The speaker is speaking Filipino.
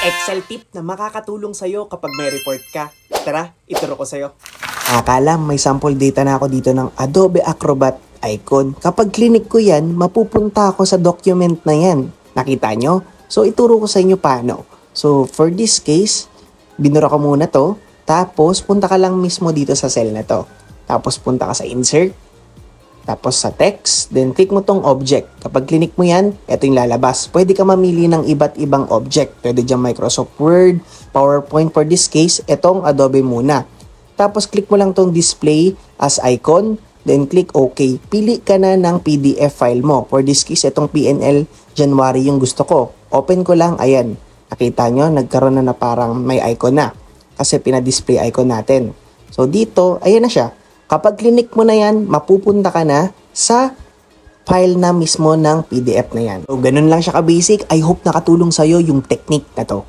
Excel tip na makakatulong sa'yo kapag may report ka. Tara, ituro ko sa'yo. Akala may sample data na ako dito ng Adobe Acrobat icon. Kapag clinic ko yan, mapupunta ako sa document na yan. Nakita nyo? So, ituro ko sa inyo paano. So, for this case, binura ko muna to. Tapos, punta ka lang mismo dito sa cell na to. Tapos, punta ka sa insert. Tapos sa text, then click mo tong object. Kapag click mo yan, ito yung lalabas. Pwede ka mamili ng iba't ibang object. Pwede dyan Microsoft Word, PowerPoint. For this case, itong Adobe muna. Tapos click mo lang tong display as icon, then click OK. Pili ka na ng PDF file mo. For this case, itong PNL January yung gusto ko. Open ko lang, ayan. Nakita nyo, nagkaroon na parang may icon na. Kasi pinadisplay icon natin. So dito, ayan na siya. Kapag click mo na yan, mapupunta ka na sa file na mismo ng PDF na yan. So, ganun lang siya ka-basic. I hope nakatulong sa'yo yung technique na to.